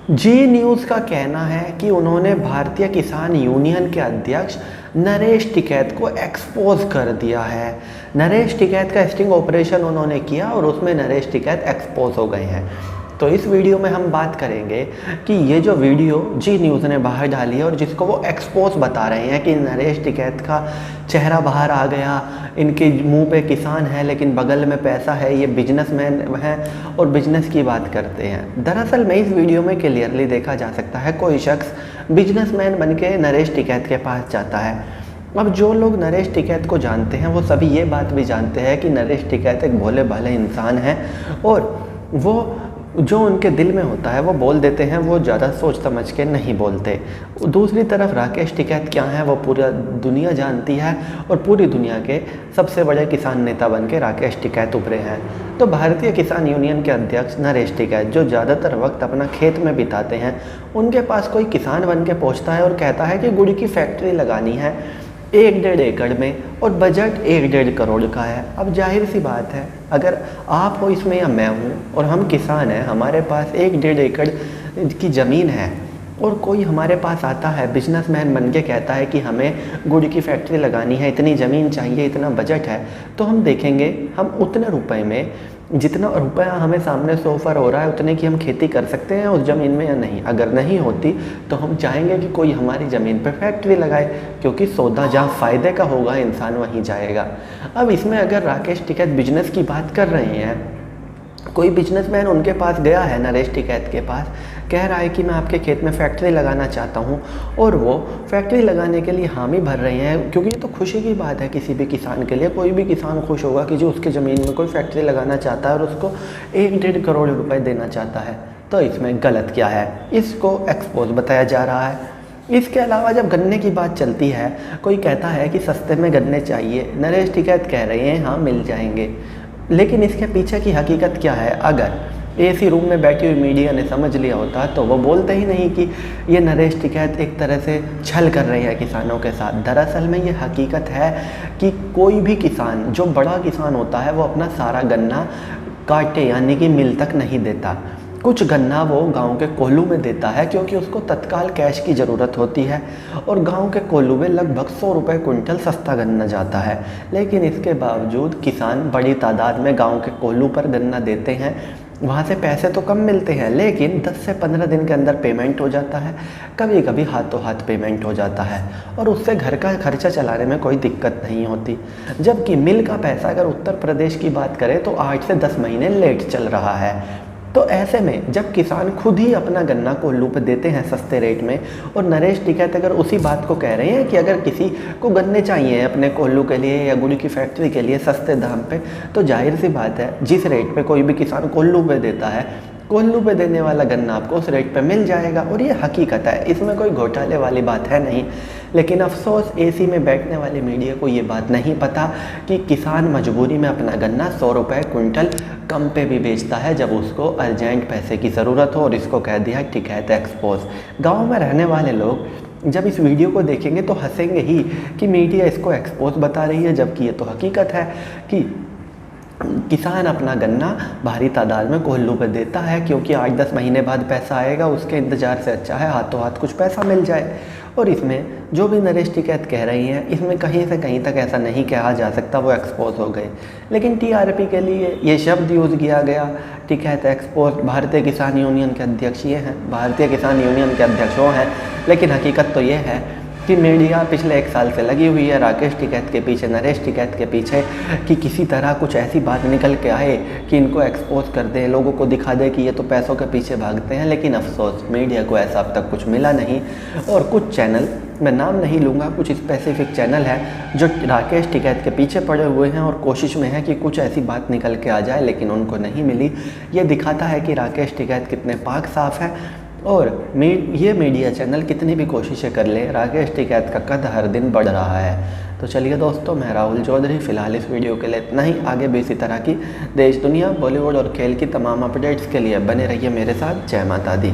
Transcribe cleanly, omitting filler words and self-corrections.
जी news का कहना है कि उन्होंने भारतीय किसान यूनियन के अध्यक्ष नरेश टिकैत को एक्सपोज कर दिया है। नरेश टिकैत का स्टिंग ऑपरेशन उन्होंने किया और उसमें नरेश टिकैत एक्सपोज हो गए हैं। तो इस वीडियो में हम बात करेंगे कि ये जो वीडियो जी न्यूज़ ने बाहर डाली है और जिसको वो एक्सपोज बता रहे हैं कि नरेश टिकैत का चेहरा बाहर आ गया, इनके मुंह पे किसान है लेकिन बगल में पैसा है, ये बिजनेसमैन है और बिजनेस की बात करते हैं। दरअसल में इस वीडियो में क्लियरली देखा जा सकता है कोई शख्स बिजनेसमैन बन के नरेश टिकैत के पास जाता है। अब जो लोग नरेश टिकैत को जानते हैं वो सभी ये बात भी जानते हैं कि नरेश टिकैत एक भोले भाले इंसान है और वो जो उनके दिल में होता है वो बोल देते हैं, वो ज़्यादा सोच समझ के नहीं बोलते। दूसरी तरफ राकेश टिकैत क्या है वो पूरा दुनिया जानती है और पूरी दुनिया के सबसे बड़े किसान नेता बन के राकेश टिकैत उभरे हैं। तो भारतीय किसान यूनियन के अध्यक्ष नरेश टिकैत जो ज़्यादातर वक्त अपना खेत में बिताते हैं, उनके पास कोई किसान बन के पहुँचता है और कहता है कि गुड़ की फैक्ट्री लगानी है 1-1.5 एकड़ में और बजट 1-1.5 करोड़ का है। अब जाहिर सी बात है, अगर आप हो इसमें या मैं हूँ और हम किसान हैं, हमारे पास 1-1.5 एकड़ की ज़मीन है और कोई हमारे पास आता है बिजनेसमैन बन के कहता है कि हमें गुड़ की फैक्ट्री लगानी है, इतनी ज़मीन चाहिए, इतना बजट है, तो हम देखेंगे हम उतने रुपए में, जितना रुपया हमें सामने से ऑफर हो रहा है उतने की हम खेती कर सकते हैं उस ज़मीन में या नहीं। अगर नहीं होती तो हम चाहेंगे कि कोई हमारी ज़मीन पर फैक्ट्री लगाए, क्योंकि सौदा जहाँ फ़ायदे का होगा इंसान वहीं जाएगा। अब इसमें अगर राकेश टिकैत बिजनेस की बात कर रहे हैं, कोई बिजनेसमैन उनके पास गया है नरेश टिकैत के पास, कह रहा है कि मैं आपके खेत में फैक्ट्री लगाना चाहता हूं और वो फैक्ट्री लगाने के लिए हामी भर रहे हैं, क्योंकि ये तो खुशी की बात है किसी भी किसान के लिए। कोई भी किसान खुश होगा कि जो उसकी ज़मीन में कोई फैक्ट्री लगाना चाहता है और उसको 1-1.5 करोड़ रुपए देना चाहता है। तो इसमें गलत क्या है, इसको एक्सपोज बताया जा रहा है। इसके अलावा जब गन्ने की बात चलती है, कोई कहता है कि सस्ते में गन्ने चाहिए, नरेश टिकैत कह रहे हैं हाँ मिल जाएंगे, लेकिन इसके पीछे की हकीकत क्या है? अगर एसी रूम में बैठी हुई मीडिया ने समझ लिया होता तो वो बोलते ही नहीं कि ये नरेश टिकैत एक तरह से छल कर रहे हैं किसानों के साथ। दरअसल में ये हकीकत है कि कोई भी किसान, जो बड़ा किसान होता है, वो अपना सारा गन्ना काटे यानी कि मिल तक नहीं देता। कुछ गन्ना वो गांव के कोल्हू में देता है क्योंकि उसको तत्काल कैश की ज़रूरत होती है और गांव के कोल्हू में लगभग 100 रुपये क्विंटल सस्ता गन्ना जाता है। लेकिन इसके बावजूद किसान बड़ी तादाद में गांव के कोल्हू पर गन्ना देते हैं, वहाँ से पैसे तो कम मिलते हैं लेकिन 10 से 15 दिन के अंदर पेमेंट हो जाता है, कभी कभी हाथों हाथ पेमेंट हो जाता है और उससे घर का खर्चा चलाने में कोई दिक्कत नहीं होती। जबकि मिल का पैसा अगर उत्तर प्रदेश की बात करें तो 8 से 10 महीने लेट चल रहा है। तो ऐसे में जब किसान खुद ही अपना गन्ना कोल्हू पे देते हैं सस्ते रेट में और नरेश टिकैत अगर उसी बात को कह रहे हैं कि अगर किसी को गन्ने चाहिए अपने कोल्हू के लिए या गुड़ की फैक्ट्री के लिए सस्ते दाम पे, तो जाहिर सी बात है जिस रेट पे कोई भी किसान कोल्हू पे देता है, कोल्हू पे देने वाला गन्ना आपको उस रेट पे मिल जाएगा। और ये हकीकत है, इसमें कोई घोटाले वाली बात है नहीं। लेकिन अफसोस एसी में बैठने वाली मीडिया को ये बात नहीं पता कि किसान मजबूरी में अपना गन्ना 100 रुपये क्विंटल कम पे भी बेचता है जब उसको अर्जेंट पैसे की ज़रूरत हो, और इसको कह दिया टिकैत एक्सपोज। गाँव में रहने वाले लोग जब इस वीडियो को देखेंगे तो हंसेंगे ही कि मीडिया इसको एक्सपोज बता रही है, जबकि ये तो हकीकत है कि किसान अपना गन्ना भारी तादाद में कोल्हू पे देता है क्योंकि 8-10 महीने बाद पैसा आएगा, उसके इंतज़ार से अच्छा है हाथों हाथ कुछ पैसा मिल जाए। और इसमें जो भी नरेश टिकैत कह रही हैं, इसमें कहीं से कहीं तक ऐसा नहीं कहा जा सकता वो एक्सपोज हो गए, लेकिन टीआरपी के लिए ये शब्द यूज़ किया गया, टिकैत एक्सपोज। भारतीय किसान यूनियन के अध्यक्ष ये हैं, भारतीय किसान यूनियन के अध्यक्ष वो हैं, लेकिन हकीकत तो ये है कि मीडिया पिछले 1 साल से लगी हुई है राकेश टिकैत के पीछे, नरेश टिकैत के पीछे, कि किसी तरह कुछ ऐसी बात निकल के आए कि इनको एक्सपोज कर दे, लोगों को दिखा दे कि ये तो पैसों के पीछे भागते हैं। लेकिन अफसोस मीडिया को ऐसा अब तक कुछ मिला नहीं। और कुछ चैनल, मैं नाम नहीं लूँगा, कुछ स्पेसिफिक चैनल है जो राकेश टिकैत के पीछे पड़े हुए हैं और कोशिश में है कि कुछ ऐसी बात निकल के आ जाए, लेकिन उनको नहीं मिली। ये दिखाता है कि राकेश टिकैत कितने पाक साफ़ है और ये मीडिया चैनल कितनी भी कोशिशें कर ले, राकेश टिकैत का कद हर दिन बढ़ रहा है। तो चलिए दोस्तों, मैं राहुल चौधरी, फ़िलहाल इस वीडियो के लिए इतना ही। आगे भी इसी तरह की देश दुनिया, बॉलीवुड और खेल की तमाम अपडेट्स के लिए बने रहिए मेरे साथ। जय माता दी।